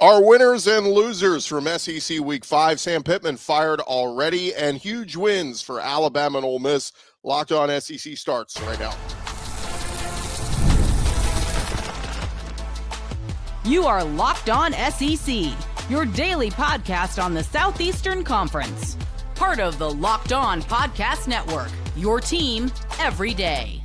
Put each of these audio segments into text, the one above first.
Our winners and losers from SEC Week 5. Sam Pittman fired already, and huge wins for Alabama and Ole Miss. Locked On SEC starts right now. You are Locked On SEC, your daily podcast on the Southeastern Conference. Part of the Locked On Podcast Network, your team every day.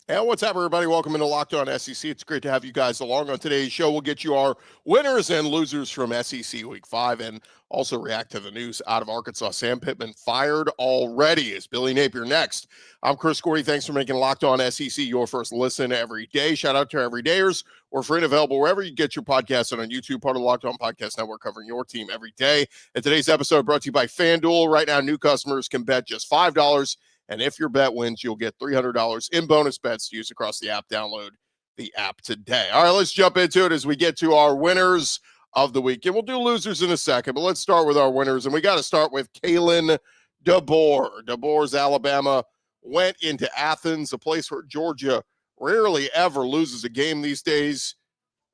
And what's up, everybody? Welcome into Locked On SEC. It's great to have you guys along. On today's show, we'll get you our winners and losers from SEC Week 5 and also react to the news out of Arkansas. Sam Pittman fired already. Is Billy Napier next? I'm Chris Gordy. Thanks for making Locked On SEC your first listen every day. Shout out to our everydayers. We're free and available wherever you get your podcasts and on YouTube, part of the Locked On Podcast Network, covering your team every day. And today's episode brought to you by FanDuel. Right now, new customers can bet just $5. And if your bet wins, you'll get $300 in bonus bets to use across the app. Download the app today. All right, let's jump into it as we get to our winners of the week. And we'll do losers in a second, but let's start with our winners. And we got to start with Kalen DeBoer. DeBoer's Alabama went into Athens, a place where Georgia rarely ever loses a game these days.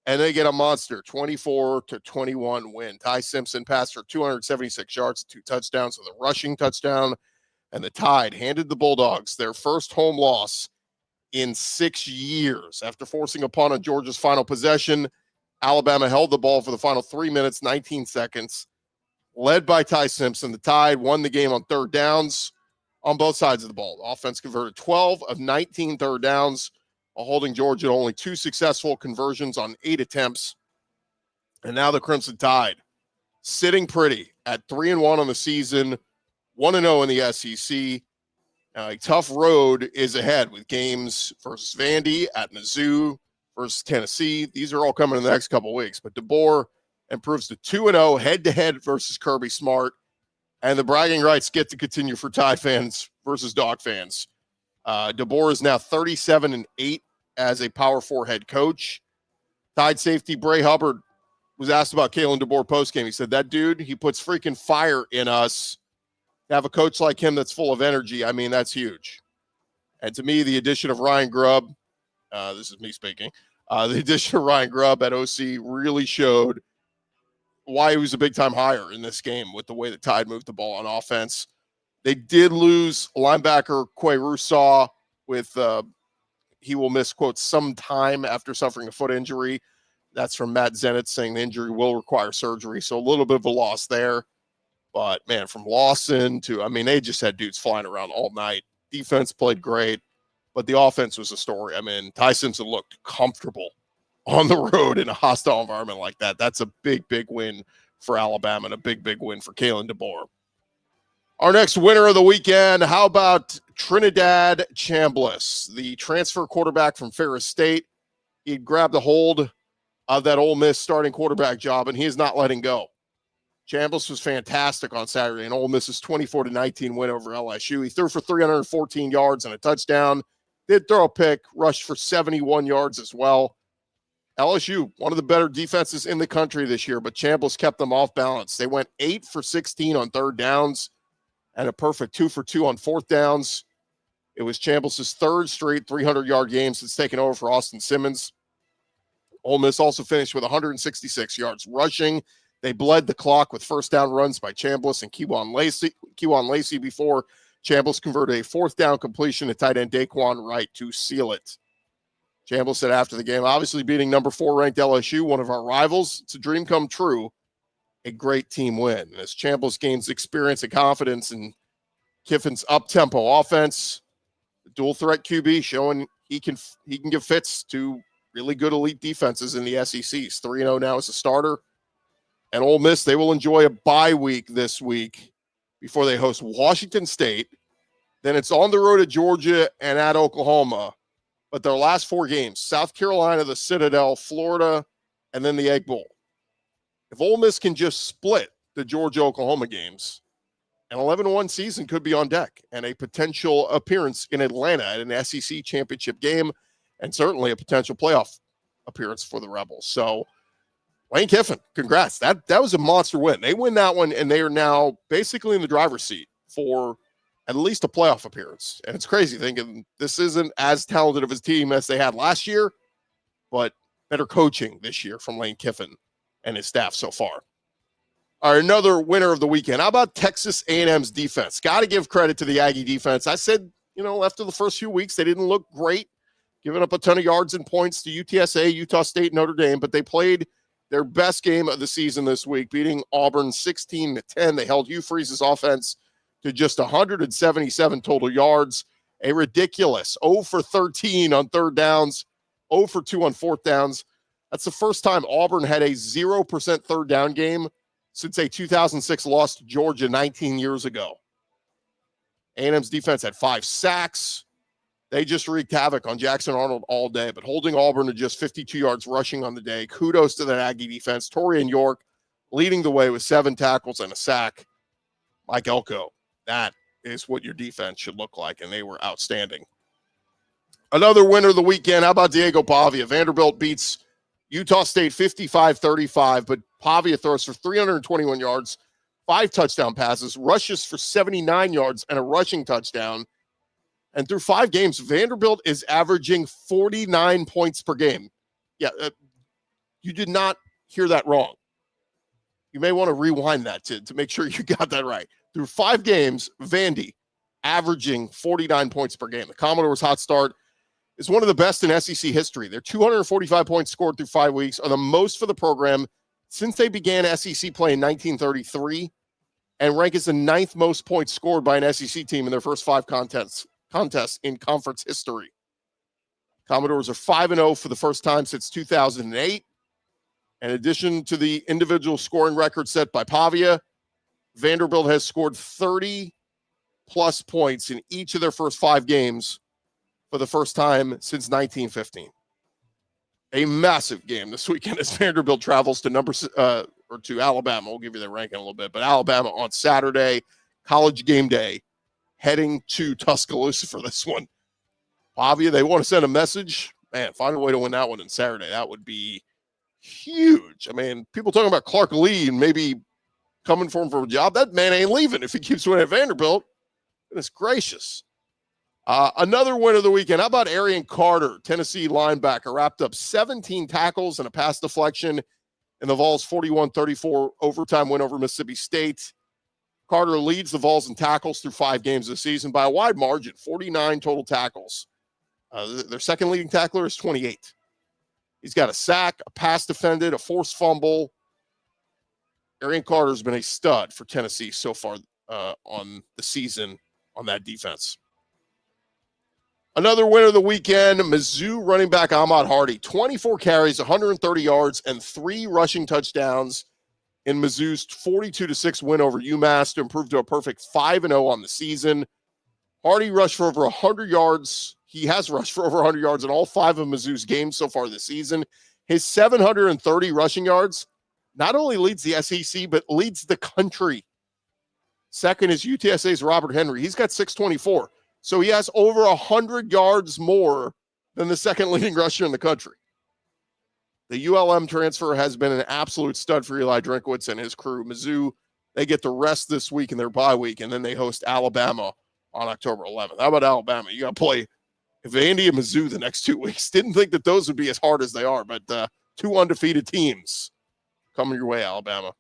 And they get a monster 24-21 win. Ty Simpson passed for 276 yards, 2 touchdowns with a rushing touchdown. And the Tide handed the Bulldogs their first home loss in 6 years. After forcing upon a Georgia's final possession, Alabama held the ball for the final 3 minutes, 19 seconds. Led by Ty Simpson, the Tide won the game on third downs on both sides of the ball. The offense converted 12 of 19 third downs, while holding Georgia to only 2 successful conversions on 8 attempts. And now the Crimson Tide, sitting pretty at 3-1 on the season, 1-0 in the SEC. A tough road is ahead with games versus Vandy, at Mizzou, versus Tennessee. These are all coming in the next couple of weeks. But DeBoer improves to 2-0 head-to-head versus Kirby Smart. And the bragging rights get to continue for Tide fans versus Dog fans. DeBoer is now 37-8 as a Power 4 head coach. Tide safety Bray Hubbard was asked about Kalen DeBoer postgame. He said, that dude, he puts freaking fire in us. To have a coach like him that's full of energy, I mean, that's huge. And to me, the addition of Ryan Grubb, this is me speaking, the addition of Ryan Grubb at OC really showed why he was a big-time hire in this game with the way the Tide moved the ball on offense. They did lose linebacker Quay Rousseau with, he will miss, quote, some time after suffering a foot injury. That's from Matt Zenitz saying the injury will require surgery. So a little bit of a loss there. But, man, from Lawson to, I mean, they just had dudes flying around all night. Defense played great, but the offense was a story. I mean, Ty Simpson looked comfortable on the road in a hostile environment like that. That's a big, big win for Alabama and a big, big win for Kalen DeBoer. Our next winner of the weekend, how about Trinidad Chambliss, the transfer quarterback from Ferris State? He grabbed a hold of that Ole Miss starting quarterback job, and he is not letting go. Chambliss was fantastic on Saturday in Ole Miss's 24-19 win over LSU. He threw for 314 yards and a touchdown. Did throw a pick, rushed for 71 yards as well. LSU, one of the better defenses in the country this year, but Chambliss kept them off balance. They went 8 for 16 on third downs and a perfect 2 for 2 on fourth downs. It was Chambliss's third straight 300-yard game since taking over for Austin Simmons. Ole Miss also finished with 166 yards rushing. They bled the clock with first down runs by Chambliss and Kewan Lacey before Chambliss converted a fourth down completion to tight end Daquan Wright to seal it. Chambliss said after the game, obviously beating number 4 ranked LSU, one of our rivals, it's a dream come true. A great team win. And as Chambliss gains experience and confidence in Kiffin's up-tempo offense, the dual threat QB showing he can give fits to really good elite defenses in the SEC. He's 3-0 now as a starter. And Ole Miss, they will enjoy a bye week this week before they host Washington State. Then it's on the road at Georgia and at Oklahoma. But their last 4 games, South Carolina, the Citadel, Florida, and then the Egg Bowl. If Ole Miss can just split the Georgia-Oklahoma games, an 11-1 season could be on deck and a potential appearance in Atlanta at an SEC championship game and certainly a potential playoff appearance for the Rebels. So, Lane Kiffin, congrats. That was a monster win. They win that one, and they are now basically in the driver's seat for at least a playoff appearance. And it's crazy thinking this isn't as talented of a team as they had last year, but better coaching this year from Lane Kiffin and his staff so far. All right, another winner of the weekend. How about Texas A&M's defense? Got to give credit to the Aggie defense. I said, after the first few weeks, they didn't look great, giving up a ton of yards and points to UTSA, Utah State, Notre Dame, but they played their best game of the season this week, beating Auburn 16-10. They held Hugh Freeze's offense to just 177 total yards, a ridiculous 0 for 13 on third downs, 0 for 2 on fourth downs. That's the first time Auburn had a 0% third down game since a 2006 loss to Georgia 19 years ago. A&M's defense had 5 sacks. They just wreaked havoc on Jackson Arnold all day, but holding Auburn to just 52 yards rushing on the day. Kudos to that Aggie defense. Torian York leading the way with 7 tackles and a sack. Mike Elko, that is what your defense should look like, and they were outstanding. Another winner of the weekend, how about Diego Pavia? Vanderbilt beats Utah State 55-35, but Pavia throws for 321 yards, 5 touchdown passes, rushes for 79 yards, and a rushing touchdown. And through 5 games, Vanderbilt is averaging 49 points per game. Yeah, you did not hear that wrong. You may want to rewind that to make sure you got that right. Through 5 games, Vandy averaging 49 points per game. The Commodores' hot start is one of the best in SEC history. Their 245 points scored through 5 weeks are the most for the program since they began SEC play in 1933, and rank as the 9th most points scored by an SEC team in their first 5 contests in conference history. Commodores are 5-0 for the first time since 2008. In addition to the individual scoring record set by Pavia, Vanderbilt has scored 30-plus points in each of their first 5 games for the first time since 1915. A massive game this weekend as Vanderbilt travels to to Alabama. We'll give you the ranking in a little bit, but Alabama on Saturday, college game day, heading to Tuscaloosa for this one. Pavia, they want to send a message. Man, find a way to win that one on Saturday. That would be huge. I mean, people talking about Clark Lee and maybe coming for him for a job. That man ain't leaving if he keeps winning at Vanderbilt. Goodness gracious. Another win of the weekend. How about Arian Carter, Tennessee linebacker, wrapped up 17 tackles and a pass deflection in the Vols' 41-34 overtime win over Mississippi State. Carter leads the Vols in tackles through 5 games this season by a wide margin, 49 total tackles. Their second leading tackler is 28. He's got a sack, a pass defended, a forced fumble. Arian Carter's been a stud for Tennessee so far on the season on that defense. Another winner of the weekend, Mizzou running back Ahmad Hardy, 24 carries, 130 yards, and 3 rushing touchdowns in Mizzou's 42-6 win over UMass to improve to a perfect 5-0 on the season. Hardy rushed for over 100 yards. He has rushed for over 100 yards in all 5 of Mizzou's games so far this season. His 730 rushing yards not only leads the SEC, but leads the country. Second is UTSA's Robert Henry. He's got 624. So he has over 100 yards more than the second leading rusher in the country. The ULM transfer has been an absolute stud for Eli Drinkwitz and his crew. Mizzou, they get to rest this week in their bye week, and then they host Alabama on October 11th. How about Alabama? You got to play Vandy and Mizzou the next 2 weeks. Didn't think that those would be as hard as they are, but 2 undefeated teams coming your way, Alabama.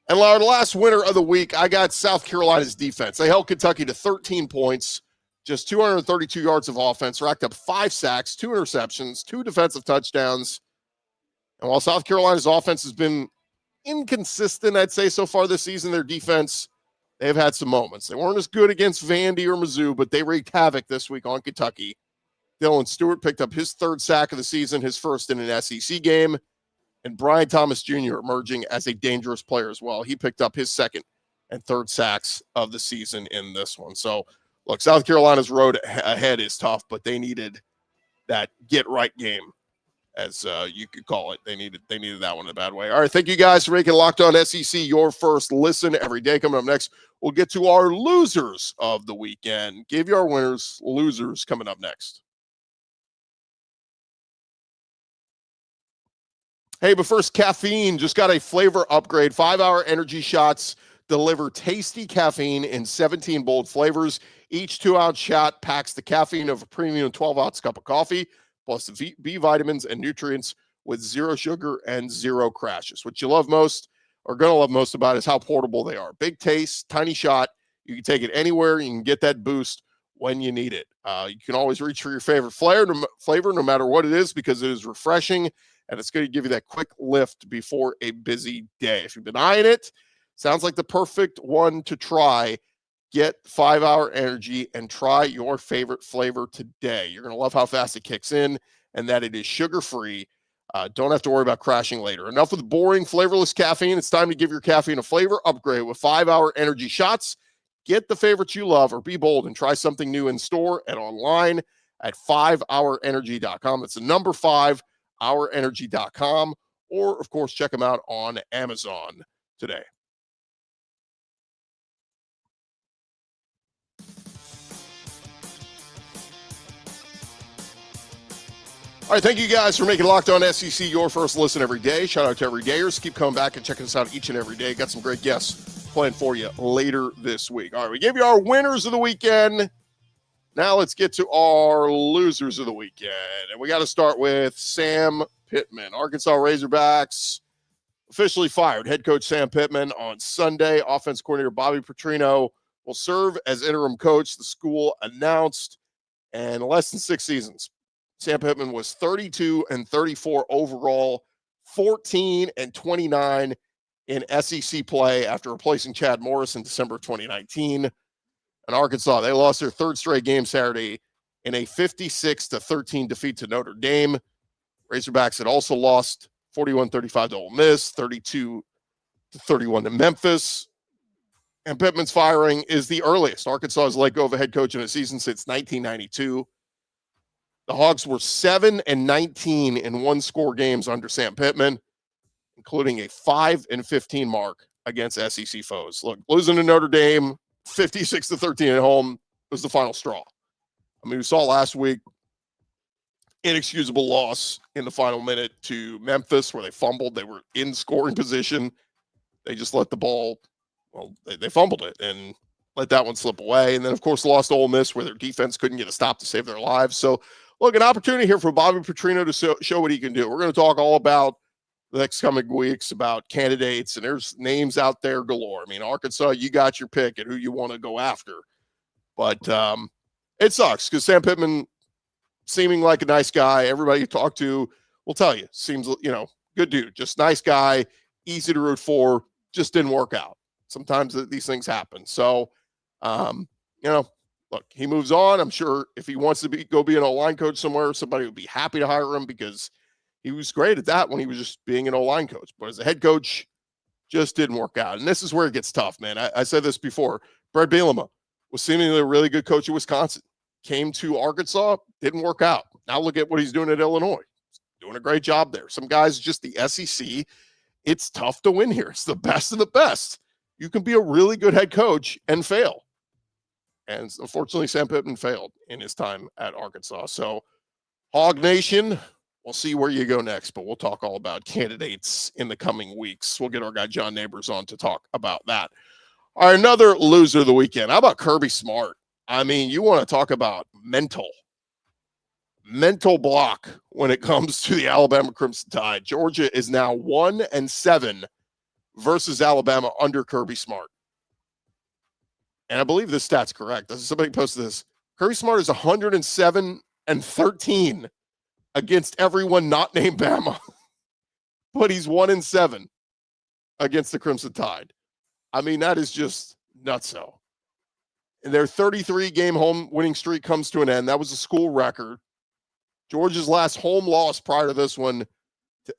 And our last winner of the week, I got South Carolina's defense. They held Kentucky to 13 points, just 232 yards of offense, racked up 5 sacks, 2 interceptions, 2 defensive touchdowns. And while South Carolina's offense has been inconsistent, I'd say, so far this season, their defense, they've had some moments. They weren't as good against Vandy or Mizzou, but they wreaked havoc this week on Kentucky. Dylan Stewart picked up his 3rd sack of the season, his first in an SEC game. And Brian Thomas Jr. emerging as a dangerous player as well. He picked up his 2nd and 3rd sacks of the season in this one. So, look, South Carolina's road ahead is tough, but they needed that get-right game, as you could call it. They needed that one in a bad way. All right, thank you guys for making Locked On SEC your first listen every day. Coming up next, we'll get to our losers of the weekend. Give you our winners, losers coming up next. Hey, but first, caffeine just got a flavor upgrade. 5-hour energy shots deliver tasty caffeine in 17 bold flavors. Each 2-ounce shot packs the caffeine of a premium 12-ounce cup of coffee. plus B vitamins and nutrients with zero sugar and zero crashes. What you love most, or going to love most about it, is how portable they are. Big taste, tiny shot. You can take it anywhere. You can get that boost when you need it. You can always reach for your favorite flavor, no matter what it is, because it is refreshing and it's going to give you that quick lift before a busy day. If you've been eyeing it, sounds like the perfect one to try. Get 5 Hour Energy and try your favorite flavor today. You're going to love how fast it kicks in and that it is sugar-free. Don't have to worry about crashing later. Enough with boring, flavorless caffeine. It's time to give your caffeine a flavor upgrade with 5 Hour Energy shots. Get the favorites you love or be bold and try something new in store and online at 5hourenergy.com. That's the number 5hourenergy.com. Or, of course, check them out on Amazon today. All right, thank you guys for making Locked On SEC your first listen every day. Shout out to everydayers. Keep coming back and checking us out each and every day. Got some great guests planned for you later this week. All right, we gave you our winners of the weekend. Now let's get to our losers of the weekend. And we got to start with Sam Pittman. Arkansas Razorbacks officially fired head coach Sam Pittman on Sunday. Offense coordinator Bobby Petrino will serve as interim coach, the school announced. And in less than 6 seasons, Sam Pittman was 32-34 overall, 14-29 in SEC play after replacing Chad Morris in December of 2019. And Arkansas, they lost their third straight game Saturday in a 56-13 defeat to Notre Dame. Razorbacks had also lost 41-35 to Ole Miss, 32-31 to Memphis. And Pittman's firing is the earliest Arkansas has let go of a head coach in a season since 1992. The Hogs were 7-19 in one-score games under Sam Pittman, including a 5-15 mark against SEC foes. Look, losing to Notre Dame, 56-13 at home, was the final straw. I mean, we saw last week, inexcusable loss in the final minute to Memphis where they fumbled. They were in scoring position. They just let the ball, they fumbled it and let that one slip away. And then, of course, lost to Ole Miss where their defense couldn't get a stop to save their lives. So, look, an opportunity here for Bobby Petrino to show what he can do. We're going to talk all about the next coming weeks about candidates, and there's names out there galore. I mean, Arkansas, you got your pick at who you want to go after. But it sucks because Sam Pittman, seeming like a nice guy, everybody you talk to will tell you, seems, good dude, just nice guy, easy to root for, just didn't work out. Sometimes these things happen. So, look, he moves on. I'm sure if he wants to go be an O-line coach somewhere, somebody would be happy to hire him because he was great at that when he was just being an O-line coach. But as a head coach, just didn't work out. And this is where it gets tough, man. I said this before. Brett Bielema was seemingly a really good coach at Wisconsin. Came to Arkansas, didn't work out. Now look at what he's doing at Illinois. Doing a great job there. Some guys, just the SEC, it's tough to win here. It's the best of the best. You can be a really good head coach and fail. And unfortunately, Sam Pittman failed in his time at Arkansas. So, Hog Nation, we'll see where you go next, but we'll talk all about candidates in the coming weeks. We'll get our guy John Neighbors on to talk about that. All right, another loser of the weekend. How about Kirby Smart? I mean, you want to talk about mental block when it comes to the Alabama Crimson Tide. Georgia is now 1-7 versus Alabama under Kirby Smart. And I believe this stat's correct. Somebody posted this. Kirby Smart is 107-13 against everyone not named Bama. But he's 1-7 against the Crimson Tide. I mean, that is just nutso. And their 33-game home winning streak comes to an end. That was a school record. Georgia's last home loss prior to this one,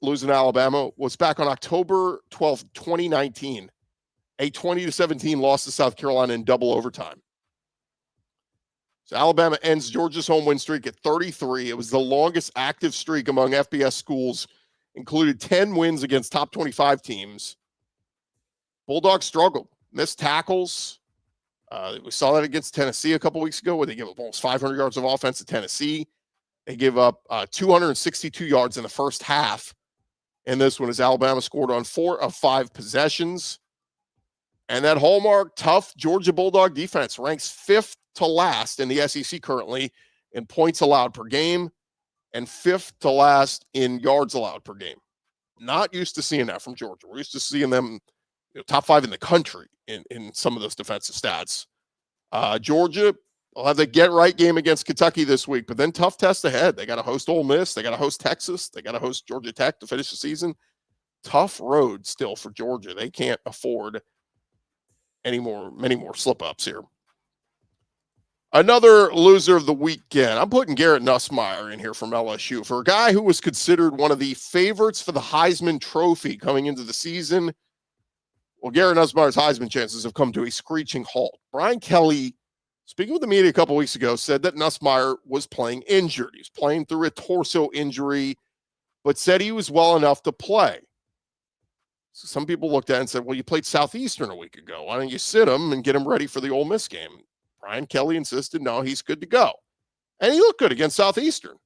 losing to Alabama, was back on October 12th, 2019. A 20-17 loss to South Carolina in double overtime. So Alabama ends Georgia's home win streak at 33. It was the longest active streak among FBS schools, included 10 wins against top 25 teams. Bulldogs struggled, missed tackles. We saw that against Tennessee a couple weeks ago where they gave up almost 500 yards of offense to Tennessee. They give up 262 yards in the first half. And this one is Alabama scored on 4 of 5 possessions. And that hallmark tough Georgia Bulldog defense ranks 5th to last in the SEC currently in points allowed per game. and 5th to last in yards allowed per game. Not used to seeing that from Georgia. We're used to seeing them top 5 in the country in some of those defensive stats. Georgia will have the get-right game against Kentucky this week, but then tough test ahead. They got to host Ole Miss. They got to host Texas. They got to host Georgia Tech to finish the season. Tough road still for Georgia. They can't afford many more slip-ups here. Another loser of the weekend. I'm putting Garrett Nussmeier in here from LSU. For a guy who was considered one of the favorites for the Heisman Trophy coming into the season, well, Garrett Nussmeier's Heisman chances have come to a screeching halt. Brian Kelly, speaking with the media a couple weeks ago, said that Nussmeier was playing injured. He was playing through a torso injury, but said he was well enough to play. So some people looked at it and said, well, you played Southeastern a week ago. Why don't you sit him and get him ready for the Ole Miss game? Brian Kelly insisted, no, he's good to go. And he looked good against Southeastern.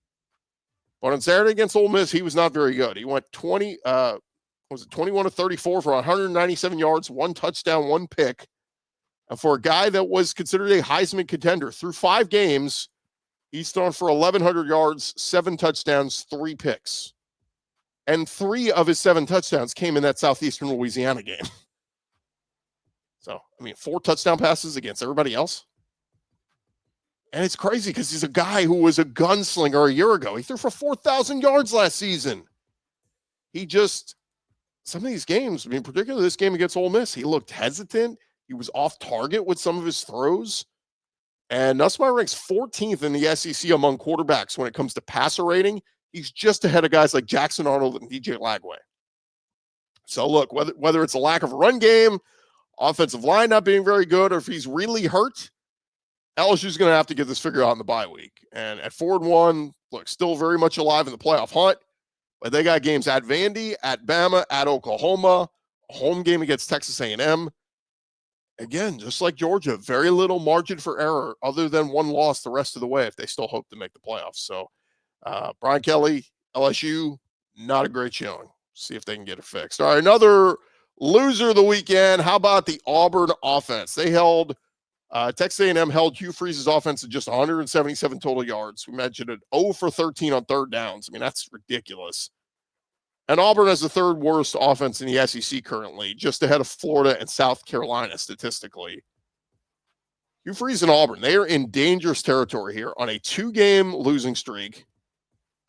But on Saturday against Ole Miss, he was not very good. He went 21 to 34 for 197 yards, 1 touchdown, 1 pick. And for a guy that was considered a Heisman contender through 5 games, he's thrown for 1,100 yards, 7 touchdowns, 3 picks. And 3 of his 7 touchdowns came in that Southeastern Louisiana game. So, 4 touchdown passes against everybody else. And it's crazy because he's a guy who was a gunslinger a year ago. He threw for 4,000 yards last season. Some of these games, particularly this game against Ole Miss, he looked hesitant. He was off target with some of his throws. And Nussmeier ranks 14th in the SEC among quarterbacks when it comes to passer rating. He's just ahead of guys like Jackson Arnold and DJ Lagway. So look, whether it's a lack of a run game, offensive line not being very good, or if he's really hurt, LSU's going to have to get this figured out in the bye week. And at 4-1, look, still very much alive in the playoff hunt. But they got games at Vandy, at Bama, at Oklahoma, a home game against Texas A&M. Again, just like Georgia, very little margin for error other than 1 loss the rest of the way if they still hope to make the playoffs. So Brian Kelly, LSU, not a great showing. See if they can get it fixed. All right, another loser of the weekend. How about the Auburn offense? They held Texas A&M held Hugh Freeze's offense to just 177 total yards. We mentioned it 0 for 13 on 3rd downs. That's ridiculous. And Auburn has the 3rd worst offense in the SEC currently, just ahead of Florida and South Carolina statistically. Hugh Freeze and Auburn, they are in dangerous territory here on a 2-game losing streak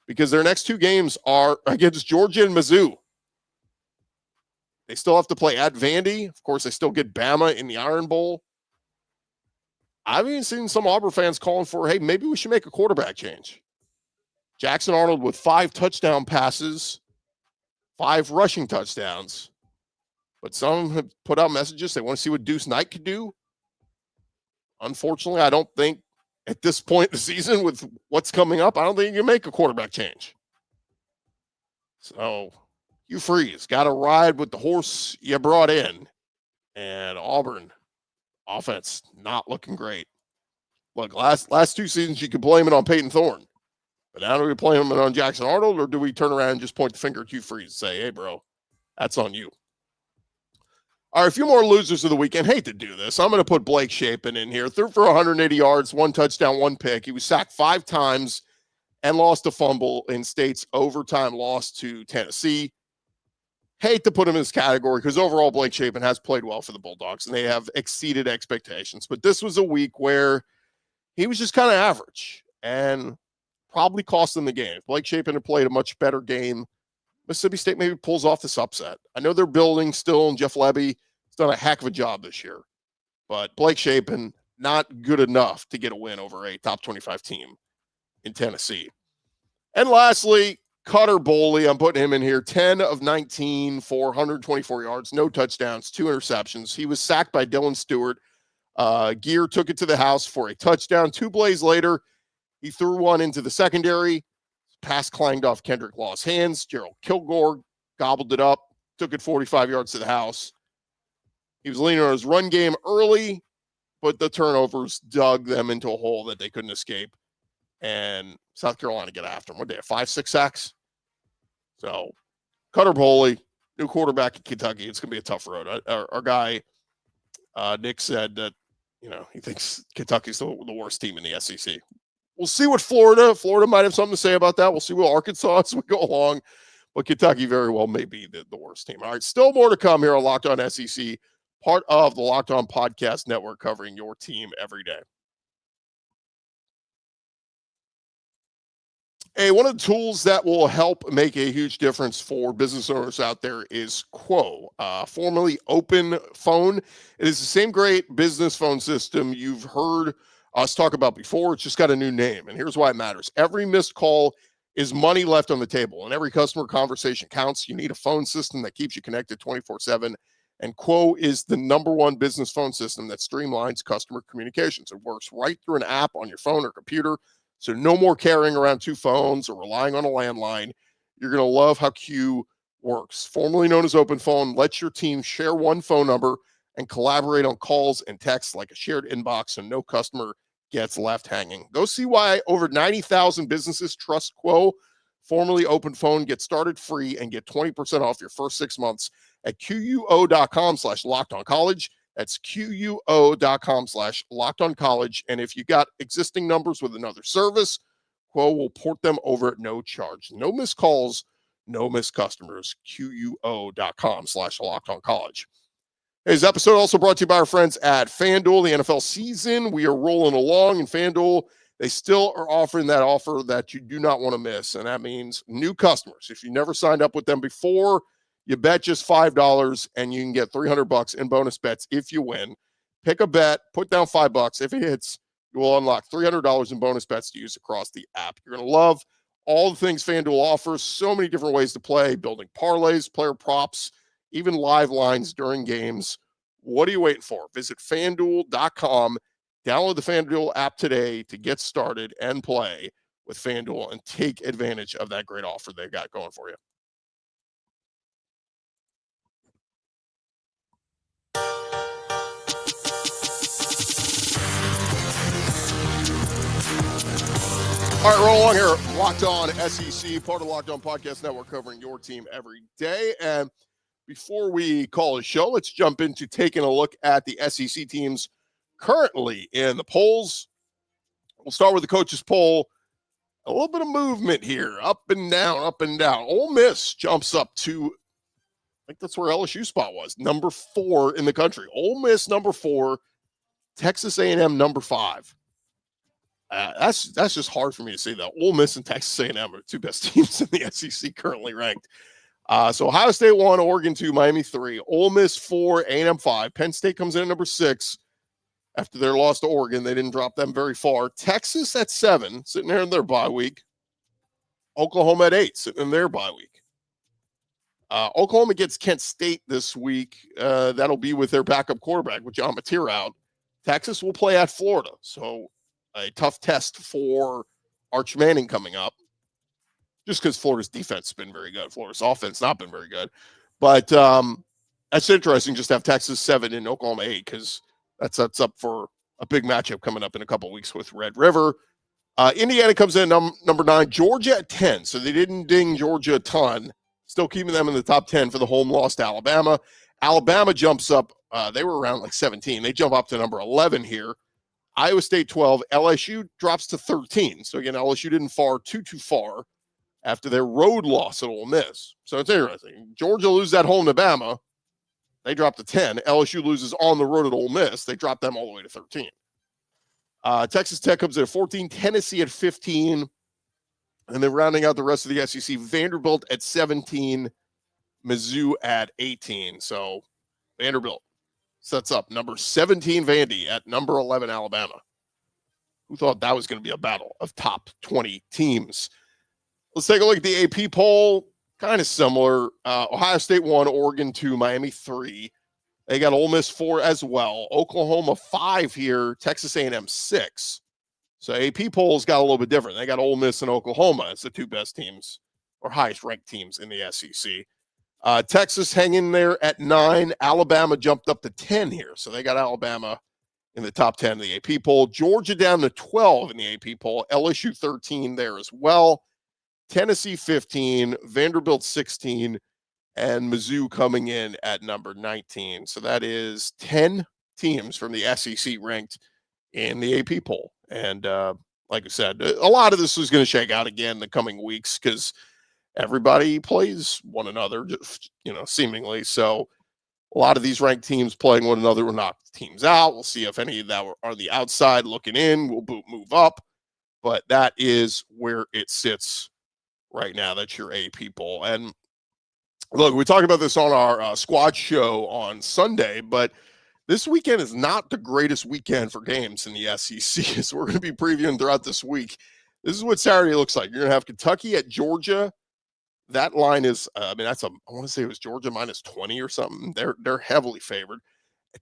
because their next 2 games are against Georgia and Mizzou. They still have to play at Vandy. Of course, they still get Bama in the Iron Bowl. I've even seen some Auburn fans calling for, hey, maybe we should make a quarterback change. Jackson Arnold with 5 touchdown passes, 5 rushing touchdowns. But some have put out messages. They want to see what Deuce Knight could do. Unfortunately, I don't think at this point in the season with what's coming up, I don't think you can make a quarterback change. So you Freeze, got to ride with the horse you brought in. And Auburn offense not looking great. Look, last 2 seasons you could blame it on Peyton Thorne, but now do we blame it on Jackson Arnold, or do we turn around and just point the finger at Hugh Freeze and say, hey, bro, that's on you? All right, a few more losers of the weekend. Hate to do this. I'm going to put Blake Shapen in here. Threw for 180 yards, 1 touchdown, 1 pick. He was sacked 5 times and lost a fumble in State's overtime loss to Tennessee. Hate to put him in this category because overall Blake Shapen has played well for the Bulldogs and they have exceeded expectations. But this was a week where he was just kind of average and probably cost them the game. If Blake Shapen had played a much better game, Mississippi State maybe pulls off this upset. I know they're building still, and Jeff Lebby has done a heck of a job this year. But Blake Shapen, not good enough to get a win over a top 25 team in Tennessee. And lastly, Cutter Boley, I'm putting him in here, 10 of 19 for 124 yards, no touchdowns, 2 interceptions. He was sacked by Dylan Stewart. Gear took it to the house for a touchdown. 2 plays later, he threw one into the secondary. Pass clanged off Kendrick Law's hands. Gerald Kilgore gobbled it up, took it 45 yards to the house. He was leaning on his run game early, but the turnovers dug them into a hole that they couldn't escape. And South Carolina get after him. What, they have 5-6 sacks? So, Cutter Boley, new quarterback in Kentucky. It's going to be a tough road. Our guy, Nick, said that, he thinks Kentucky's the worst team in the SEC. We'll see what Florida might have something to say about that. We'll see what Arkansas as we go along. But Kentucky very well may be the worst team. All right, still more to come here on Locked On SEC, part of the Locked On Podcast Network, covering your team every day. Hey, one of the tools that will help make a huge difference for business owners out there is Quo, formerly Open Phone. It is the same great business phone system you've heard us talk about before. It's just got a new name, and here's why it matters. Every missed call is money left on the table, and every customer conversation counts. You need a phone system that keeps you connected 24/7, and Quo is the #1 business phone system that streamlines customer communications. It works right through an app on your phone or computer, so no more carrying around 2 phones or relying on a landline. You're going to love how Q works. Formerly known as Open Phone, lets your team share one phone number and collaborate on calls and texts like a shared inbox, so no customer gets left hanging. Go see why over 90,000 businesses trust Quo, formerly Open Phone. Get started free and get 20% off your first 6 months at QUO.com/LockedOnCollege. That's QUO.com/LockedOnCollege. And if you got existing numbers with another service, Quo will port them over at no charge. No missed calls, no missed customers. QUO.com/LockedOnCollege. Today's episode also brought to you by our friends at FanDuel. The NFL season, we are rolling along, and FanDuel, they still are offering that offer that you do not want to miss, and that means new customers. If you never signed up with them before, you bet just $5, and you can get $300 in bonus bets if you win. Pick a bet, put down $5. If it hits, you will unlock $300 in bonus bets to use across the app. You're going to love all the things FanDuel offers. So many different ways to play, building parlays, player props, even live lines during games. What are you waiting for? Visit FanDuel.com. Download the FanDuel app today to get started and play with FanDuel and take advantage of that great offer they got going for you. All right, roll along here. Locked On SEC, part of the Locked On Podcast Network, covering your team every day. And before we call a show, let's jump into taking a look at the SEC teams currently in the polls. We'll start with the coaches' poll. A little bit of movement here, up and down, up and down. Ole Miss jumps up to, I think that's where LSU spot was, number 4 in the country. Ole Miss number 4, Texas A&M number 5. That's just hard for me to say that. Ole Miss and Texas A&M are the 2 best teams in the SEC currently ranked. So Ohio State 1, Oregon 2, Miami 3, Ole Miss 4, A&M 5. Penn State comes in at number 6 after their loss to Oregon. They didn't drop them very far. Texas at 7, sitting there in their bye week. Oklahoma at 8, sitting in their bye week. Oklahoma gets Kent State this week. That'll be with their backup quarterback, with John Mateer out. Texas will play at Florida. So a tough test for Arch Manning coming up, just because Florida's defense has been very good. Florida's offense not been very good. But that's interesting just to have Texas 7 and Oklahoma 8, because that sets up for a big matchup coming up in a couple of weeks with Red River. Indiana comes in number 9, Georgia at 10. So they didn't ding Georgia a ton. Still keeping them in the top 10 for the home loss to Alabama. Alabama jumps up. They were around like 17. They jump up to number 11 here. Iowa State 12. LSU drops to 13. So again, LSU didn't far too far after their road loss at Ole Miss. So it's interesting. Georgia loses at home to Bama. They drop to 10. LSU loses on the road at Ole Miss. They drop them all the way to 13. Texas Tech comes in at 14. Tennessee at 15. And then rounding out the rest of the SEC, Vanderbilt at 17. Mizzou at 18. So Vanderbilt sets up number 17 Vandy at number 11 Alabama. Who thought that was going to be a battle of top 20 teams? Let's take a look at the AP poll. Kind of similar. Ohio State 1, Oregon 2, Miami 3. They got Ole Miss 4 as well. Oklahoma 5 here. Texas A&M 6. So AP polls got a little bit different. They got Ole Miss and Oklahoma as the 2 best teams, or highest ranked teams in the SEC. Texas hanging there at 9. Alabama jumped up to 10 here. So they got Alabama in the top 10 of the AP poll. Georgia down to 12 in the AP poll. LSU 13 there as well. Tennessee 15. Vanderbilt 16. And Mizzou coming in at number 19. So that is 10 teams from the SEC ranked in the AP poll. And like like I said, a lot of this is going to shake out again in the coming weeks because everybody plays one another, seemingly. So a lot of these ranked teams playing one another will knock teams out. We'll see if any of that are on the outside looking in. We'll move up. But that is where it sits right now. That's your A people. And look, we talked about this on our squad show on Sunday, but this weekend is not the greatest weekend for games in the SEC. So we're going to be previewing throughout this week. This is what Saturday looks like. You're going to have Kentucky at Georgia. That line is, I want to say it was Georgia minus 20 or something. They're heavily favored.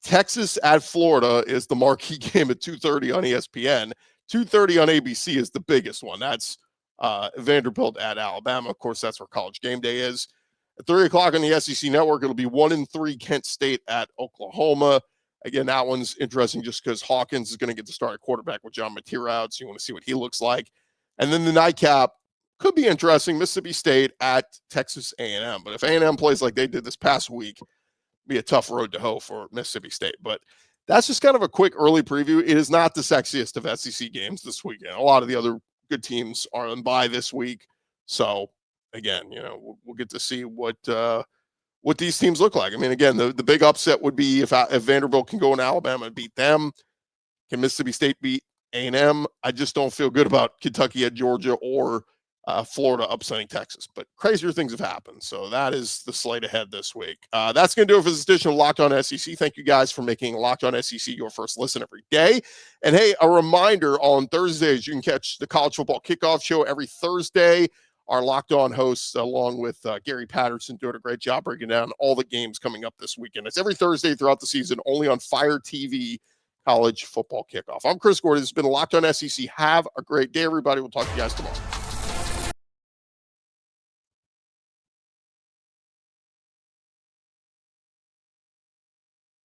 Texas at Florida is the marquee game at 2:30 on ESPN. 2:30 on ABC is the biggest one. That's Vanderbilt at Alabama. Of course, that's where College Game Day is. At 3 o'clock on the SEC Network, it'll be 1-3 Kent State at Oklahoma. Again, that one's interesting just because Hawkins is going to get the start at quarterback with John Matera out, so you want to see what he looks like. And then the nightcap could be interesting, Mississippi State at Texas A&M. But if A&M plays like they did this past week, it'll be a tough road to hoe for Mississippi State. But that's just kind of a quick early preview. It is not the sexiest of SEC games this weekend. A lot of the other good teams are on bye this week. So, again, we'll get to see what these teams look like. I mean, again, the big upset would be if Vanderbilt can go in Alabama and beat them. Can Mississippi State beat A&M? I just don't feel good about Kentucky at Georgia or Florida upsetting Texas, but crazier things have happened. So that is the slate ahead this week. That's going to do it for this edition of Locked On SEC. Thank you guys for making Locked On SEC your first listen every day. And hey, a reminder, on Thursdays, you can catch the College Football Kickoff Show every Thursday. Our Locked On hosts, along with Gary Patterson, doing a great job breaking down all the games coming up this weekend. It's every Thursday throughout the season, only on Fire TV College Football Kickoff. I'm Chris Gordy. This has been Locked On SEC. Have a great day, everybody. We'll talk to you guys tomorrow.